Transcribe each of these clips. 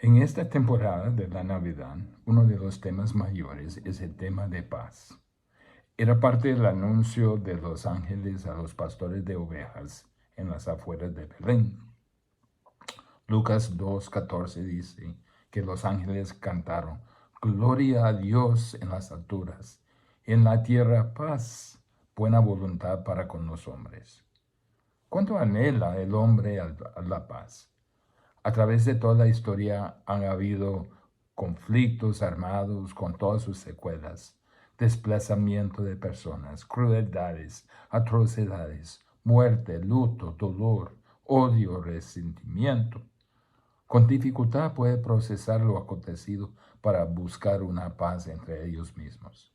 En esta temporada de la Navidad, uno de los temas mayores es el tema de paz. Era parte del anuncio de los ángeles a los pastores de ovejas en las afueras de Belén. Lucas 2:14 dice que los ángeles cantaron: Gloria a Dios en las alturas, en la tierra paz, buena voluntad para con los hombres. ¿Cuánto anhela el hombre a la paz? A través de toda la historia han habido conflictos armados con todas sus secuelas, desplazamiento de personas, crueldades, atrocidades, muerte, luto, dolor, odio, resentimiento. Con dificultad puede procesar lo acontecido para buscar una paz entre ellos mismos.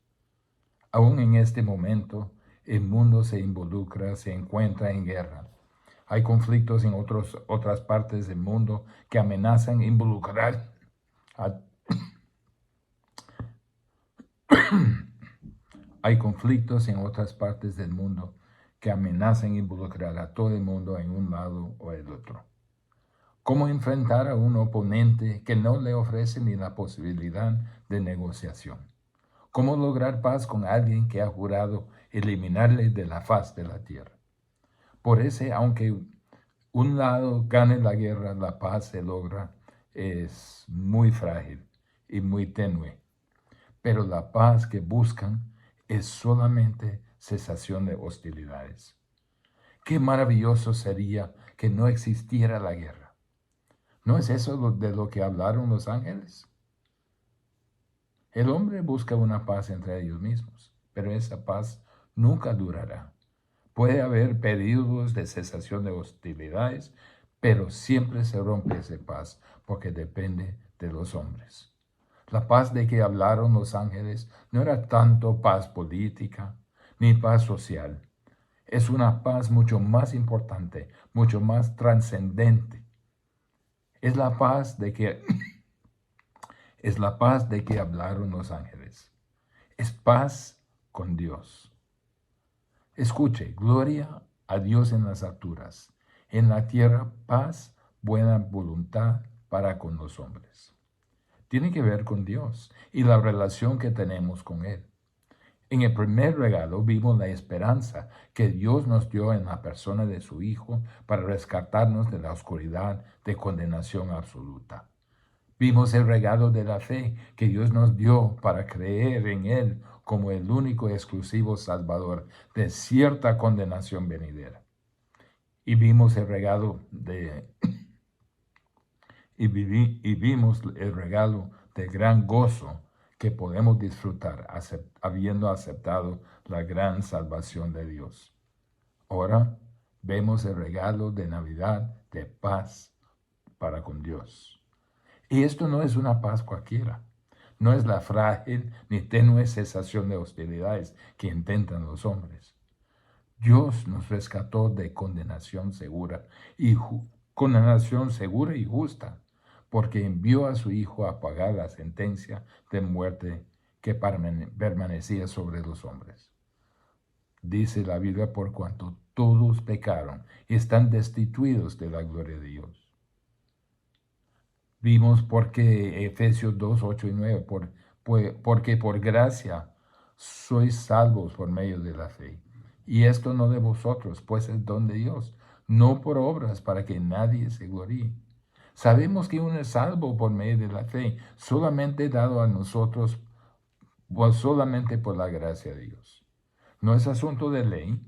Aún en este momento, el mundo se encuentra en guerra. Hay conflictos en otras partes del mundo que amenazan involucrar a, hay conflictos en otras partes del mundo que amenazan involucrar a todo el mundo en un lado o el otro. ¿Cómo enfrentar a un oponente que no le ofrece ni la posibilidad de negociación? ¿Cómo lograr paz con alguien que ha jurado eliminarle de la faz de la tierra? Por ese, aunque un lado gane la guerra, la paz se logra, es muy frágil y muy tenue. Pero la paz que buscan es solamente cesación de hostilidades. Qué maravilloso sería que no existiera la guerra. ¿No es eso de lo que hablaron los ángeles? El hombre busca una paz entre ellos mismos, pero esa paz nunca durará. Puede haber periodos de cesación de hostilidades, pero siempre se rompe esa paz porque depende de los hombres. La paz de que hablaron los ángeles no era tanto paz política ni paz social. Es una paz mucho más importante, mucho más trascendente. Es la paz de que es la paz de que hablaron los ángeles. Es paz con Dios. Escuche: gloria a Dios en las alturas, en la tierra paz, buena voluntad para con los hombres. Tiene que ver con Dios y la relación que tenemos con Él. En el primer regalo vimos la esperanza que Dios nos dio en la persona de su Hijo para rescatarnos de la oscuridad de condenación absoluta. Vimos el regalo de la fe que Dios nos dio para creer en Él como el único y exclusivo Salvador de cierta condenación venidera. Y vimos el regalo vimos el regalo de gran gozo que podemos disfrutar habiendo aceptado la gran salvación de Dios. Ahora vemos el regalo de Navidad de paz para con Dios. Y esto no es una paz cualquiera. No es la frágil ni tenue cesación de hostilidades que intentan los hombres. Dios nos rescató de condenación segura y justa, porque envió a su Hijo a pagar la sentencia de muerte que permanecía sobre los hombres. Dice la Biblia: por cuanto todos pecaron y están destituidos de la gloria de Dios. Vimos porque Efesios 2, 8 y 9, porque por gracia sois salvos por medio de la fe. Y esto no de vosotros, pues es don de Dios, no por obras para que nadie se gloríe. Sabemos que uno es salvo por medio de la fe, solamente dado a nosotros, pues solamente por la gracia de Dios. No es asunto de ley,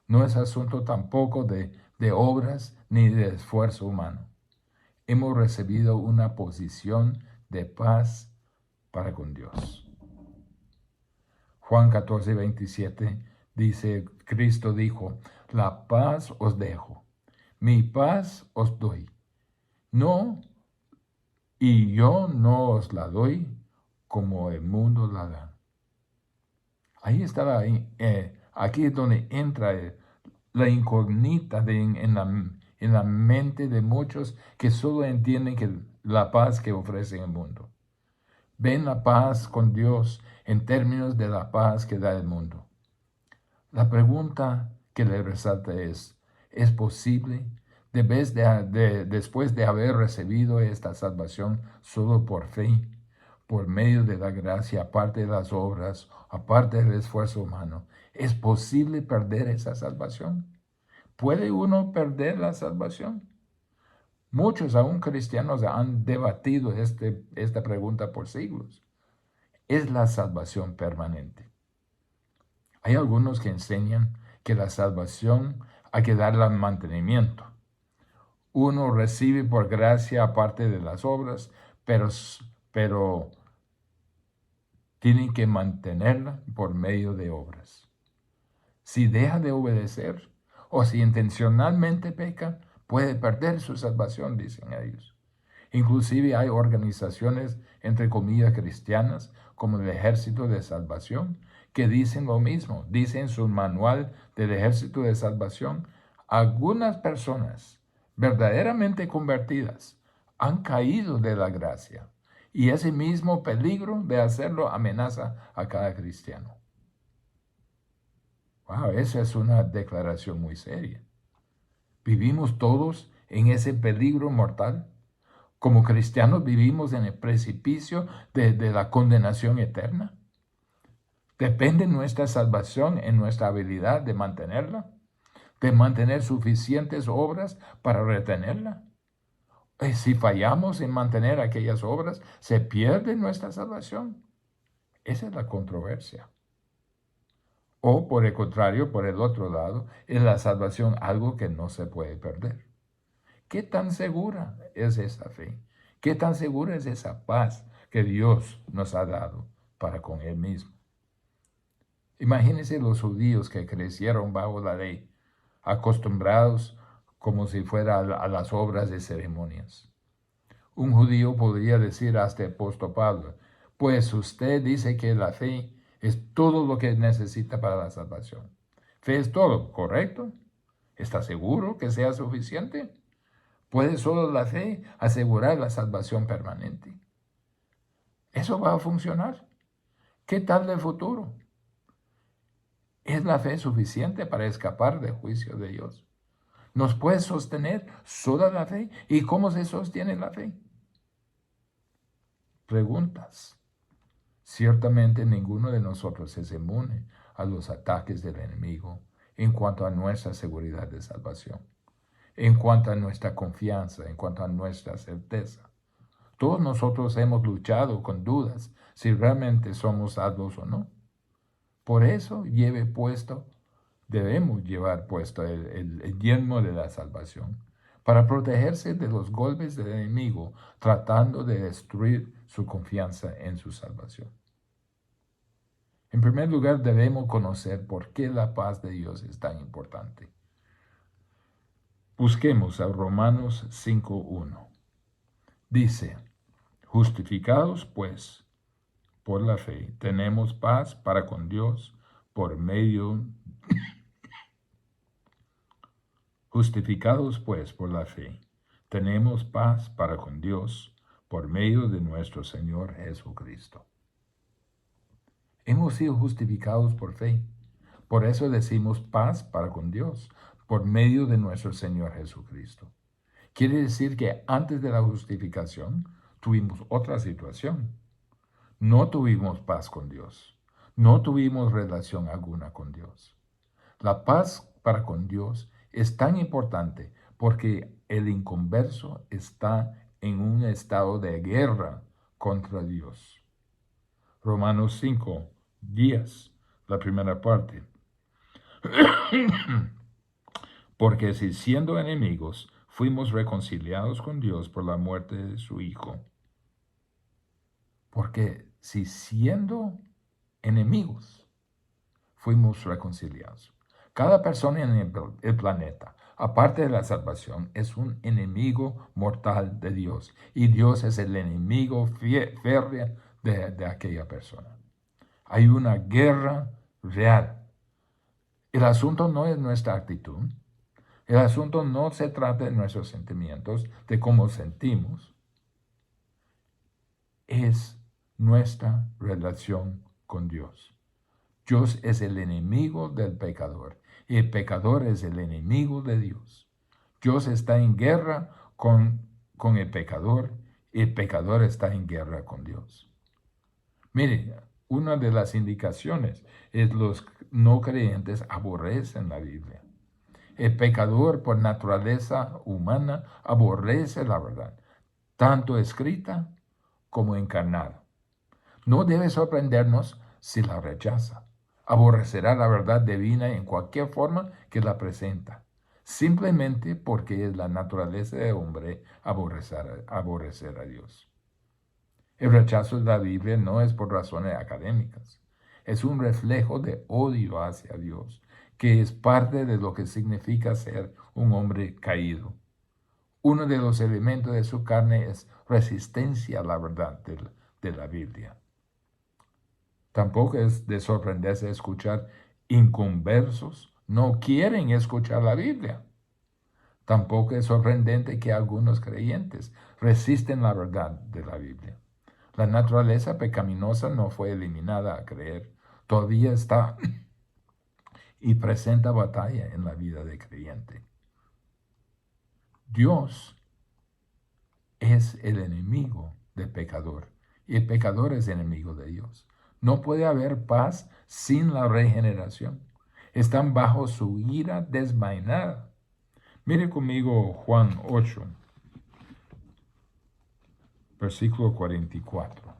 no es asunto tampoco de obras ni de esfuerzo humano. Hemos recibido una posición de paz para con Dios. Juan 14, 27 dice: Cristo dijo: la paz os dejo, mi paz os doy. No, y yo no os la doy como el mundo la da. Ahí está, aquí es donde entra la incógnita en la mente de muchos que solo entienden que la paz que ofrece el mundo. Ven la paz con Dios en términos de la paz que da el mundo. La pregunta que le resalta ¿es posible después de haber recibido esta salvación solo por fe, por medio de la gracia, aparte de las obras, aparte del esfuerzo humano, ¿es posible perder esa salvación? ¿Puede uno perder la salvación? Muchos, aún cristianos, han debatido esta pregunta por siglos. ¿Es la salvación permanente? Hay algunos que enseñan que la salvación hay que darle mantenimiento. Uno recibe por gracia aparte de las obras, pero tienen que mantenerla por medio de obras. Si deja de obedecer o si intencionalmente peca, puede perder su salvación, dicen ellos. Inclusive hay organizaciones, entre comillas, cristianas, como el Ejército de Salvación, que dicen lo mismo. Dice en su manual del Ejército de Salvación, algunas personas verdaderamente convertidas han caído de la gracia y ese mismo peligro de hacerlo amenaza a cada cristiano. Wow, esa es una declaración muy seria. ¿Vivimos todos en ese peligro mortal? Como cristianos vivimos en el precipicio de la condenación eterna. ¿Depende nuestra salvación en nuestra habilidad de mantenerla? ¿De mantener suficientes obras para retenerla? Si fallamos en mantener aquellas obras, ¿se pierde nuestra salvación? Esa es la controversia. O por el contrario, por el otro lado, es la salvación algo que no se puede perder. ¿Qué tan segura es esa fe? ¿Qué tan segura es esa paz que Dios nos ha dado para con Él mismo? Imagínense los judíos que crecieron bajo la ley, acostumbrados como si fuera a las obras de ceremonias. Un judío podría decir hasta el apóstol Pablo, pues usted dice que la fe es todo lo que necesita para la salvación. Fe es todo, ¿correcto? ¿Está seguro que sea suficiente? ¿Puede solo la fe asegurar la salvación permanente? ¿Eso va a funcionar? ¿Qué tal del futuro? ¿Es la fe suficiente para escapar del juicio de Dios? ¿Nos puede sostener sola la fe? ¿Y cómo se sostiene la fe? Preguntas. Ciertamente ninguno de nosotros es inmune a los ataques del enemigo en cuanto a nuestra seguridad de salvación, en cuanto a nuestra confianza, en cuanto a nuestra certeza. Todos nosotros hemos luchado con dudas si realmente somos salvos o no. Por eso debemos llevar puesto el yelmo de la salvación, para protegerse de los golpes del enemigo, tratando de destruir su confianza en su salvación. En primer lugar, debemos conocer por qué la paz de Dios es tan importante. Busquemos a Romanos 5:1. Dice, justificados pues por la fe, tenemos paz para con Dios por medio. Justificados pues por la fe, tenemos paz para con Dios por medio de nuestro Señor Jesucristo. Hemos sido justificados por fe. Por eso decimos paz para con Dios por medio de nuestro Señor Jesucristo. Quiere decir que antes de la justificación tuvimos otra situación. No tuvimos paz con Dios. No tuvimos relación alguna con Dios. La paz para con Dios es tan importante porque el inconverso está en un estado de guerra contra Dios. Romanos 5:10, la primera parte. Porque si siendo enemigos fuimos reconciliados con Dios por la muerte de su Hijo. Porque si siendo enemigos fuimos reconciliados. Cada persona en el planeta, aparte de la salvación, es un enemigo mortal de Dios. Y Dios es el enemigo férreo de aquella persona. Hay una guerra real. El asunto no es nuestra actitud. El asunto no se trata de nuestros sentimientos, de cómo sentimos. Es nuestra relación con Dios. Dios es el enemigo del pecador y el pecador es el enemigo de Dios. Dios está en guerra con el pecador está en guerra con Dios. Mire, una de las indicaciones es los no creyentes aborrecen la Biblia. El pecador por naturaleza humana aborrece la verdad, tanto escrita como encarnada. No debe sorprendernos si la rechaza. Aborrecerá la verdad divina en cualquier forma que la presenta, simplemente porque es la naturaleza del hombre aborrecer a Dios. El rechazo de la Biblia no es por razones académicas, es un reflejo de odio hacia Dios, que es parte de lo que significa ser un hombre caído. Uno de los elementos de su carne es resistencia a la verdad de la Biblia. Tampoco es de sorprenderse escuchar inconversos no quieren escuchar la Biblia. Tampoco es sorprendente que algunos creyentes resisten la verdad de la Biblia. La naturaleza pecaminosa no fue eliminada a creer. Todavía está y presenta batalla en la vida del creyente. Dios es el enemigo del pecador y el pecador es enemigo de Dios. No puede haber paz sin la regeneración. Están bajo su ira desvainada. Mire conmigo Juan 8, versículo 44.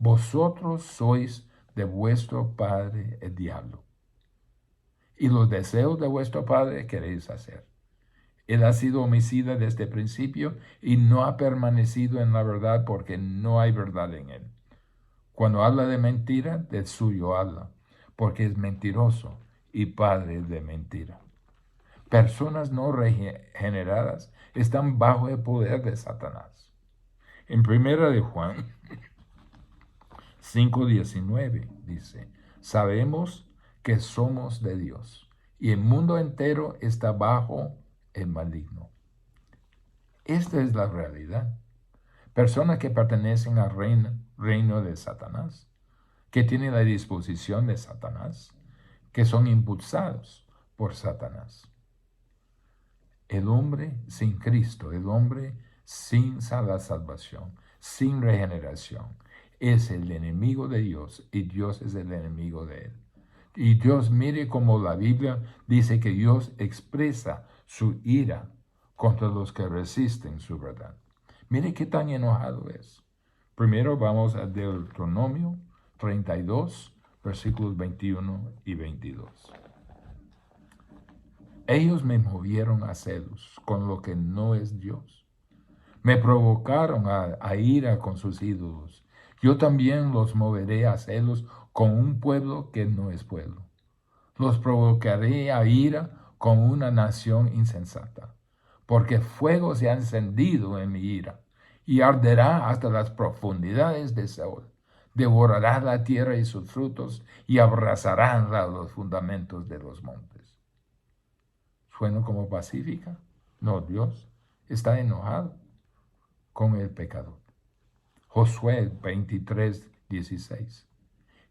Vosotros sois de vuestro padre el diablo, y los deseos de vuestro padre queréis hacer. Él ha sido homicida desde el principio y no ha permanecido en la verdad porque no hay verdad en él. Cuando habla de mentira, del suyo habla, porque es mentiroso y padre de mentira. Personas no regeneradas están bajo el poder de Satanás. En 1 de Juan 5:19 dice, sabemos que somos de Dios y el mundo entero está bajo el maligno. Esta es la realidad. Personas que pertenecen al reino de Satanás, que tienen la disposición de Satanás, que son impulsados por Satanás. El hombre sin Cristo, el hombre sin la salvación, sin regeneración, es el enemigo de Dios y Dios es el enemigo de él. Y Dios, mire como la Biblia dice que Dios expresa su ira contra los que resisten su verdad. Mire qué tan enojado es. Primero vamos a Deuteronomio 32, versículos 21 y 22. Ellos me movieron a celos con lo que no es Dios. Me provocaron a ira con sus ídolos. Yo también los moveré a celos con un pueblo que no es pueblo. Los provocaré a ira con una nación insensata, porque fuego se ha encendido en mi ira, y arderá hasta las profundidades de Seol. Devorará la tierra y sus frutos, y abrazarán los fundamentos de los montes. ¿Suena como pacífica? No, Dios está enojado con el pecador. Josué 23:16.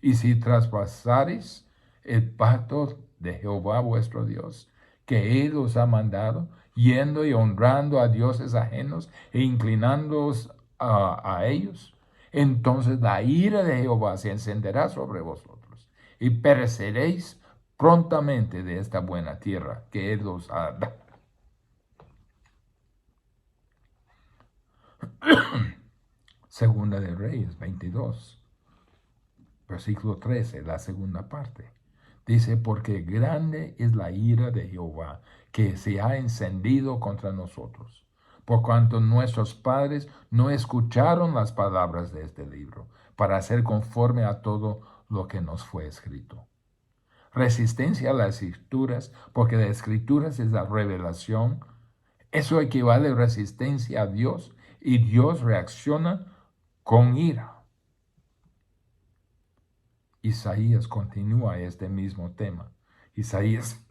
Y si traspasareis el pacto de Jehová vuestro Dios, que Él os ha mandado, yendo y honrando a dioses ajenos e inclinándoos a ellos, entonces la ira de Jehová se encenderá sobre vosotros y pereceréis prontamente de esta buena tierra que Él os ha dado. Segunda de Reyes 22, versículo 13, la segunda parte. Dice, porque grande es la ira de Jehová que se ha encendido contra nosotros, por cuanto nuestros padres no escucharon las palabras de este libro, para hacer conforme a todo lo que nos fue escrito. Resistencia a las escrituras, porque las escrituras es la revelación. Eso equivale a resistencia a Dios y Dios reacciona con ira. Isaías continúa este mismo tema. Isaías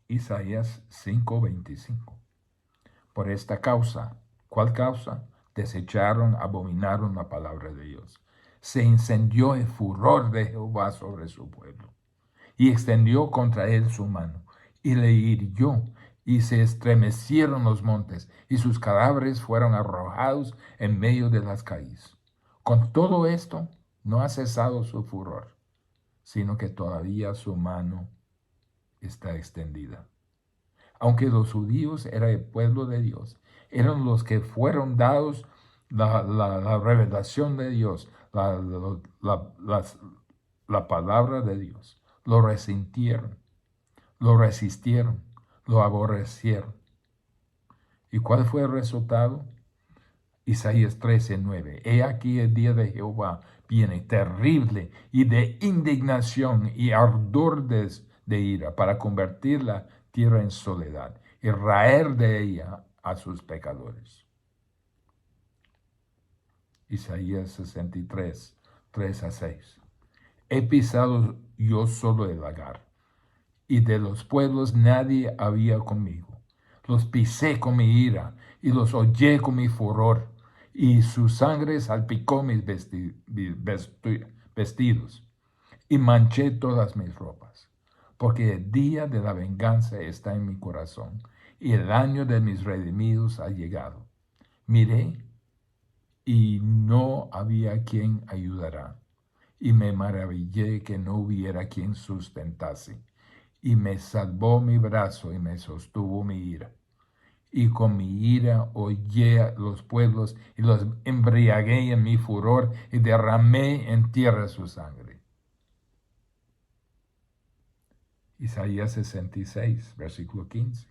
Isaías 5:25. Por esta causa, ¿cuál causa? Desecharon, abominaron la palabra de Dios. Se incendió el furor de Jehová sobre su pueblo. y extendió contra él su mano, y le hirió, y se estremecieron los montes, y sus cadáveres fueron arrojados en medio de las calles. Con todo esto, no ha cesado su furor, sino que todavía su mano está extendida. Aunque los judíos eran el pueblo de Dios, eran los que fueron dados la revelación de Dios, la palabra de Dios. Lo resintieron, lo resistieron, lo aborrecieron. ¿Y cuál fue el resultado? Isaías 13:9. He aquí el día de Jehová viene terrible y de indignación y ardor de ira para convertir la tierra en soledad y raer de ella a sus pecadores. Isaías 63, 3-6. He pisado yo solo el lagar, y de los pueblos nadie había conmigo. Los pisé con mi ira, y los hollé con mi furor, y su sangre salpicó mis vestidos, y manché todas mis ropas. Porque el día de la venganza está en mi corazón, y el año de mis redimidos ha llegado. Miré, y no había quien ayudara, y me maravillé que no hubiera quien sustentase, y me salvó mi brazo y me sostuvo mi ira. Y con mi ira hollé a los pueblos y los embriagué en mi furor y derramé en tierra su sangre. Isaías 66, versículo 15.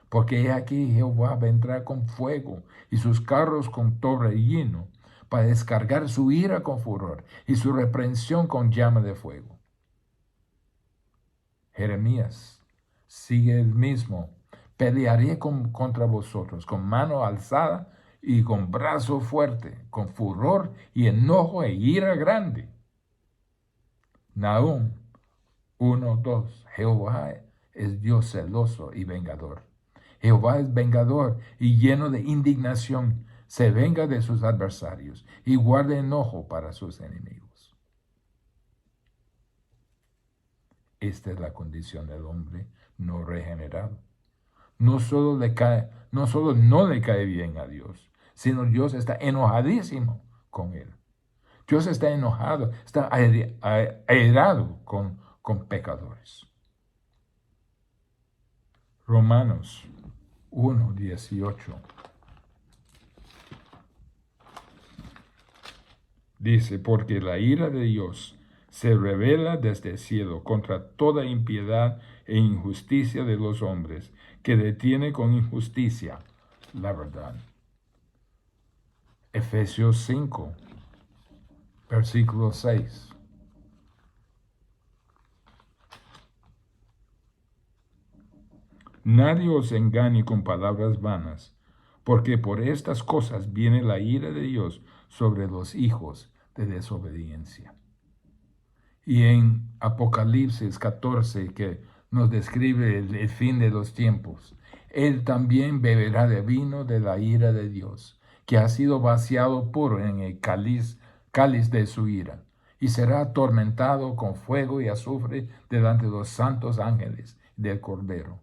Porque he aquí Jehová vendrá con fuego y sus carros con torbellino para descargar su ira con furor y su reprensión con llama de fuego. Jeremías sigue el mismo. Pelearé contra vosotros con mano alzada y con brazo fuerte, con furor y enojo e ira grande. Nahum 1:2. Jehová es Dios celoso y vengador. Jehová es vengador y lleno de indignación. Se venga de sus adversarios y guarda enojo para sus enemigos. Esta es la condición del hombre no regenerado. No solo no le cae bien a Dios, sino Dios está enojadísimo con él. Dios está enojado, está airado con pecadores. Romanos 1:18 dice, porque la ira de Dios se revela desde el cielo contra toda impiedad e injusticia de los hombres, que detiene con injusticia la verdad. Efesios 5, versículo 6. Nadie os engañe con palabras vanas, porque por estas cosas viene la ira de Dios sobre los hijos de desobediencia. Y en Apocalipsis 14, que nos describe el fin de los tiempos, él también beberá de vino de la ira de Dios, que ha sido vaciado puro en el cáliz de su ira, y será atormentado con fuego y azufre delante de los santos ángeles del Cordero.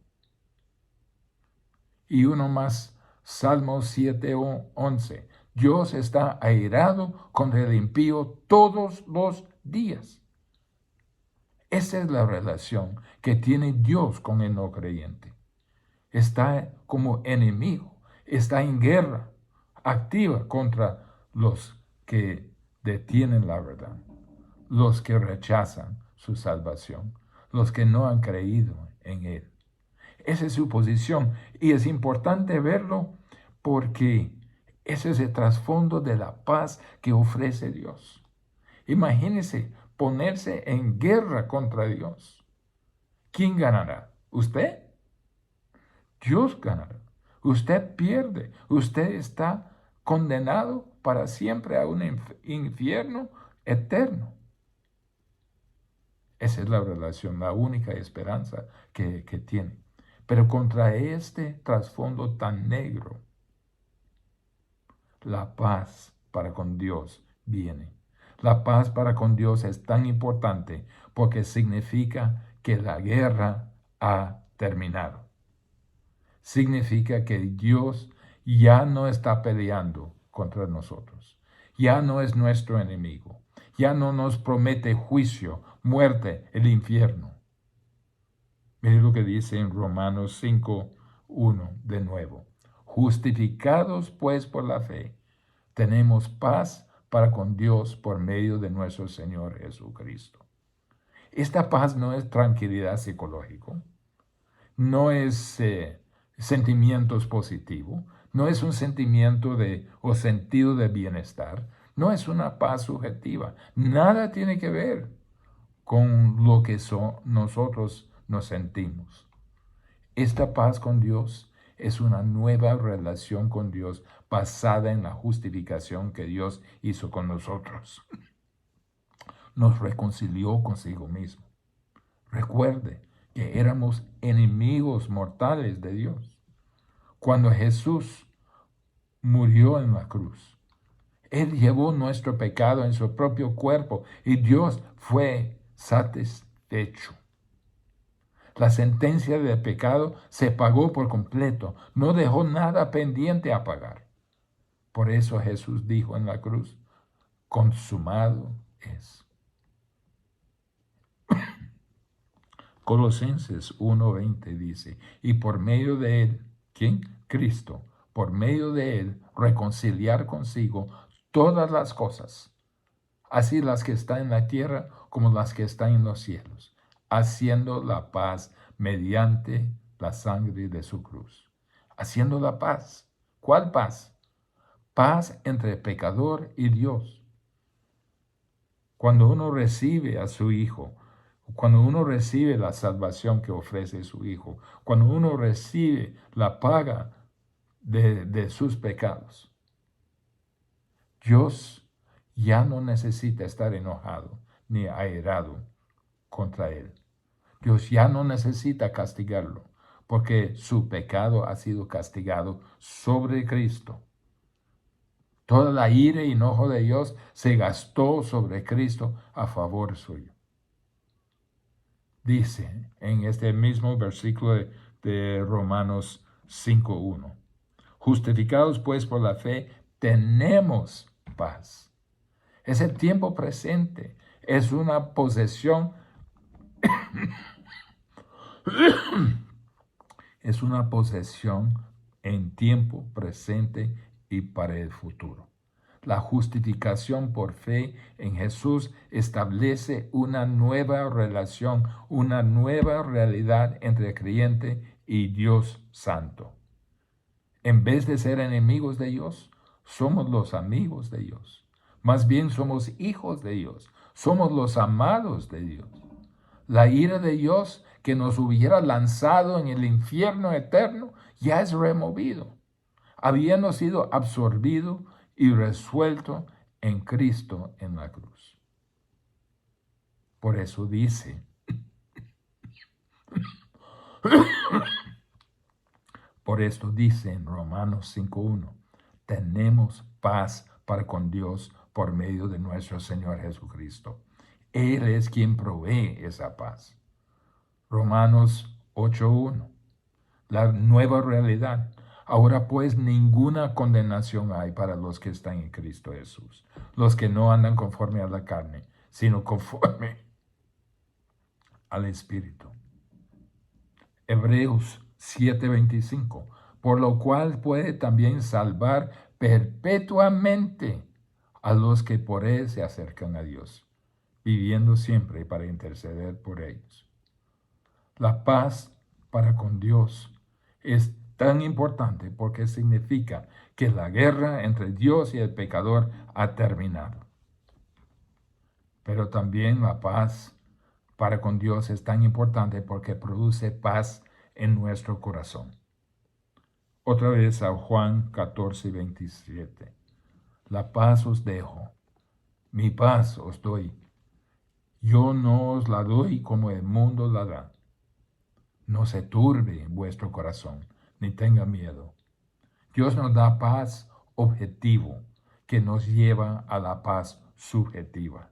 Y uno más, Salmos 7:11. Dios está airado contra el impío todos los días. Esa es la relación que tiene Dios con el no creyente. Está como enemigo, está en guerra activa contra los que detienen la verdad, los que rechazan su salvación, los que no han creído en Él. Esa es su posición y es importante verlo porque ese es el trasfondo de la paz que ofrece Dios. Imagínese ponerse en guerra contra Dios. ¿Quién ganará? ¿Usted? Dios ganará. Usted pierde. Usted está condenado para siempre a un infierno eterno. Esa es la relación, la única esperanza que tiene. Pero contra este trasfondo tan negro, la paz para con Dios viene. La paz para con Dios es tan importante porque significa que la guerra ha terminado. Significa que Dios ya no está peleando contra nosotros. Ya no es nuestro enemigo. Ya no nos promete juicio, muerte, el infierno. Mire lo que dice en Romanos 5:1 de nuevo. Justificados pues por la fe, tenemos paz para con Dios por medio de nuestro Señor Jesucristo. Esta paz no es tranquilidad psicológica, no es sentimientos positivos, no es un sentimiento o sentido de bienestar, no es una paz subjetiva. Nada tiene que ver con lo que nosotros nos sentimos. Esta paz con Dios es una nueva relación con Dios basada en la justificación que Dios hizo con nosotros. Nos reconcilió consigo mismo. Recuerde que éramos enemigos mortales de Dios. Cuando Jesús murió en la cruz, Él llevó nuestro pecado en su propio cuerpo y Dios fue satisfecho. La sentencia del pecado se pagó por completo, no dejó nada pendiente a pagar. Por eso Jesús dijo en la cruz, consumado es. Colosenses 1:20 dice, y por medio de él, ¿quién? Cristo, por medio de él reconciliar consigo todas las cosas, así las que están en la tierra como las que están en los cielos, haciendo la paz mediante la sangre de su cruz. Haciendo la paz. ¿Cuál paz? Paz entre pecador y Dios. Cuando uno recibe a su Hijo, cuando uno recibe la salvación que ofrece su Hijo, cuando uno recibe la paga de sus pecados, Dios ya no necesita estar enojado ni airado contra él. Dios ya no necesita castigarlo, porque su pecado ha sido castigado sobre Cristo. Toda la ira y enojo de Dios se gastó sobre Cristo a favor suyo. Dice en este mismo versículo de Romanos 5:1, justificados pues por la fe, tenemos paz. Es el tiempo presente, es una posesión, es una posesión en tiempo presente y para el futuro. La justificación por fe en Jesús establece una nueva relación, una nueva realidad entre el creyente y Dios Santo. En vez de ser enemigos de Dios, somos los amigos de Dios. Más bien somos hijos de Dios. Somos los amados de Dios. La ira de Dios que nos hubiera lanzado en el infierno eterno ya es removido, habiendo sido absorbido y resuelto en Cristo en la cruz. Por eso dice, por esto dice en Romanos 5:1, tenemos paz para con Dios por medio de nuestro Señor Jesucristo. Él es quien provee esa paz. Romanos 8:1, la nueva realidad. Ahora pues ninguna condenación hay para los que están en Cristo Jesús, los que no andan conforme a la carne, sino conforme al Espíritu. Hebreos 7:25, por lo cual puede también salvar perpetuamente a los que por él se acercan a Dios, viviendo siempre para interceder por ellos. La paz para con Dios es tan importante porque significa que la guerra entre Dios y el pecador ha terminado. Pero también la paz para con Dios es tan importante porque produce paz en nuestro corazón. Otra vez a Juan 14:27. La paz os dejo, mi paz os doy. Yo no os la doy como el mundo la da. No se turbe vuestro corazón, ni tenga miedo. Dios nos da paz objetivo que nos lleva a la paz subjetiva.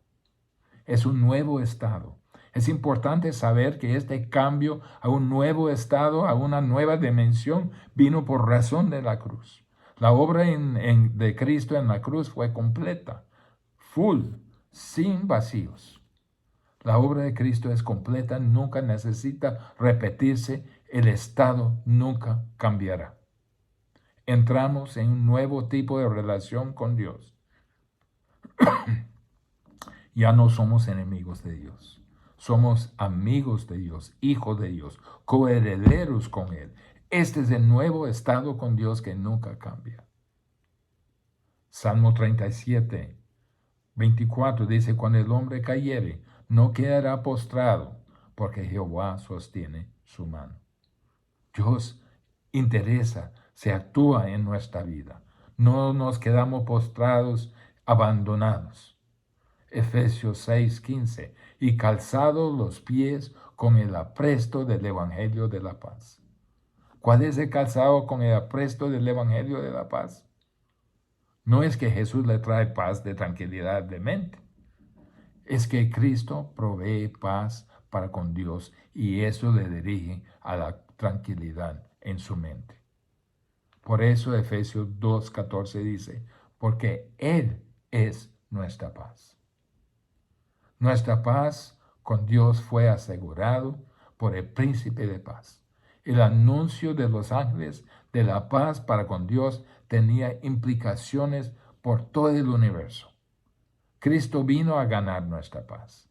Es un nuevo estado, Es importante saber que este cambio a un nuevo estado, a una nueva dimensión, vino por razón de la cruz. La obra de Cristo en la cruz fue completa, full, sin vacíos. La obra de Cristo es completa, nunca necesita repetirse, el estado nunca cambiará. Entramos en un nuevo tipo de relación con Dios. Ya no somos enemigos de Dios. Somos amigos de Dios, hijos de Dios, coherederos con Él. Este es el nuevo estado con Dios que nunca cambia. Salmo 37, 24 dice, cuando el hombre cayere, no quedará postrado, porque Jehová sostiene su mano. Dios interesa, se actúa en nuestra vida. No nos quedamos postrados, abandonados. Efesios 6:15, y calzados los pies con el apresto del Evangelio de la paz. ¿Cuál es el calzado con el apresto del Evangelio de la paz? No es que Jesús le trae paz de tranquilidad de mente. Es que Cristo provee paz para con Dios y eso le dirige a la tranquilidad en su mente. Por eso Efesios 2:14 dice, porque Él es nuestra paz. Nuestra paz con Dios fue asegurado por el príncipe de paz. El anuncio de los ángeles de la paz para con Dios tenía implicaciones por todo el universo. Cristo vino a ganar nuestra paz.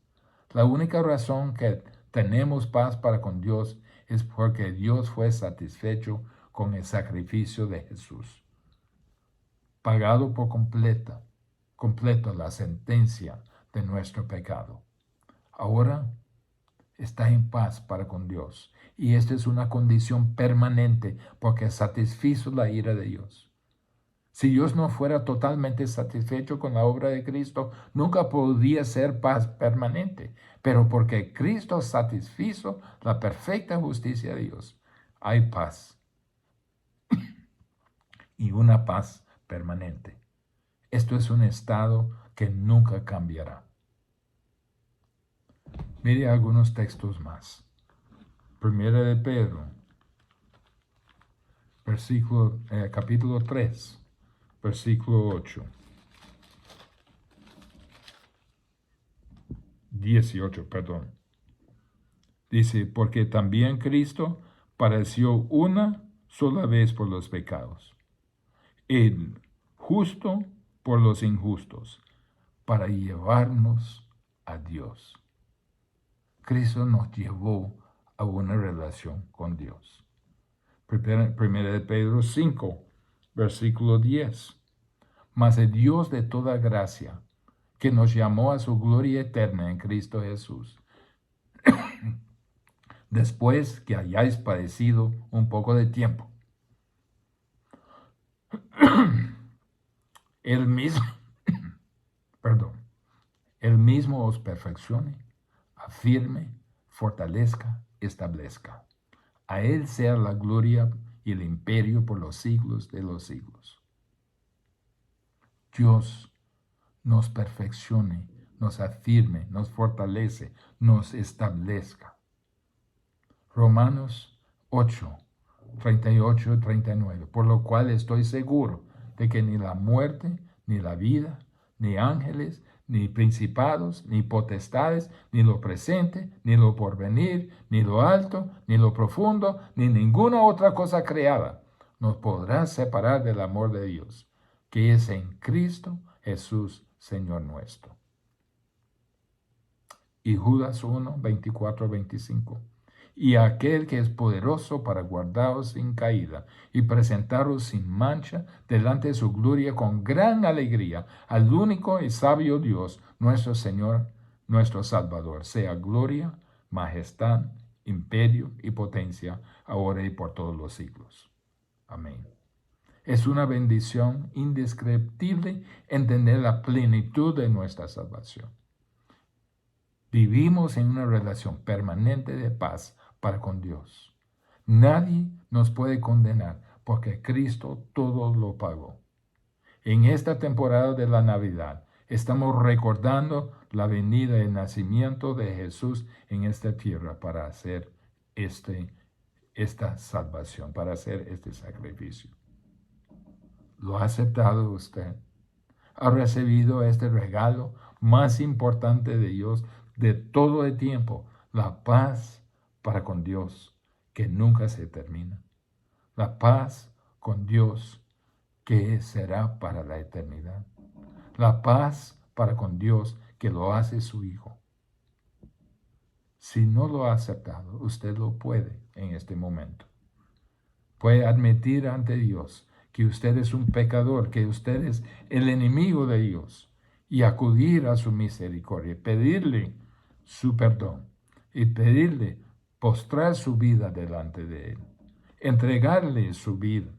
La única razón que tenemos paz para con Dios es porque Dios fue satisfecho con el sacrificio de Jesús. Pagado por completo la sentencia de nuestro pecado. Ahora está en paz para con Dios. Y esta es una condición permanente porque satisfizo la ira de Dios. Si Dios no fuera totalmente satisfecho con la obra de Cristo, nunca podría ser paz permanente. Pero porque Cristo satisfizo la perfecta justicia de Dios, hay paz. Y una paz permanente. Esto es un estado que nunca cambiará. Mire algunos textos más. Primera de Pedro, capítulo 3, versículo 8. 18, perdón. Dice, porque también Cristo padeció una sola vez por los pecados, el justo por los injustos, para llevarnos a Dios. Cristo nos llevó a una relación con Dios. Primera de Pedro 5, versículo 10. Mas el Dios de toda gracia, que nos llamó a su gloria eterna en Cristo Jesús, después que hayáis padecido un poco de tiempo, Él mismo os perfeccione, afirme, fortalezca, establezca. A Él sea la gloria y el imperio por los siglos de los siglos. Dios nos perfeccione, nos afirme, nos fortalece, nos establezca. Romanos 8, 38 y 39. Por lo cual estoy seguro de que ni la muerte, ni la vida, ni ángeles, ni principados, ni potestades, ni lo presente, ni lo porvenir, ni lo alto, ni lo profundo, ni ninguna otra cosa creada nos podrá separar del amor de Dios, que es en Cristo Jesús, Señor nuestro. Y Judas 1, 24, 25. Y aquel que es poderoso para guardaros sin caída y presentaros sin mancha delante de su gloria con gran alegría al único y sabio Dios, nuestro Señor, nuestro Salvador, sea gloria, majestad, imperio y potencia, ahora y por todos los siglos. Amén. Es una bendición indescriptible entender la plenitud de nuestra salvación. Vivimos en una relación permanente de paz para con Dios. Nadie nos puede condenar porque Cristo todo lo pagó. En esta temporada de la Navidad estamos recordando la venida, el nacimiento de Jesús en esta tierra para hacer esta salvación, para hacer este sacrificio. ¿Lo ha aceptado usted? ¿Ha recibido este regalo más importante de Dios de todo el tiempo? La paz para con Dios, que nunca se termina. La paz con Dios, que será para la eternidad. La paz para con Dios, que lo hace su Hijo. Si no lo ha aceptado, usted lo puede en este momento. Puede admitir ante Dios que usted es un pecador, que usted es el enemigo de Dios, y acudir a su misericordia, pedirle su perdón y pedirle postrar su vida delante de Él, entregarle su vida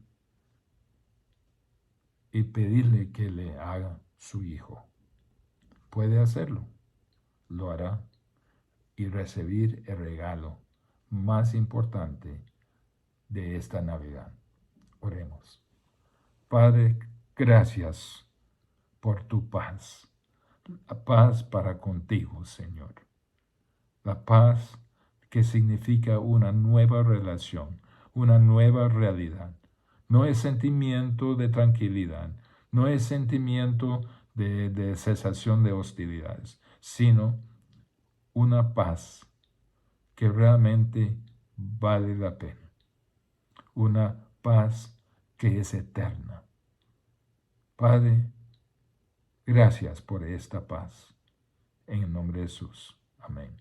y pedirle que le haga su hijo. Puede hacerlo, lo hará, y recibir el regalo más importante de esta Navidad. Oremos. Padre, gracias por tu paz. La paz para contigo, Señor. La paz que significa una nueva relación, una nueva realidad. No es sentimiento de tranquilidad, no es sentimiento de cesación de hostilidades, sino una paz que realmente vale la pena. Una paz que es eterna. Padre, gracias por esta paz. En el nombre de Jesús. Amén.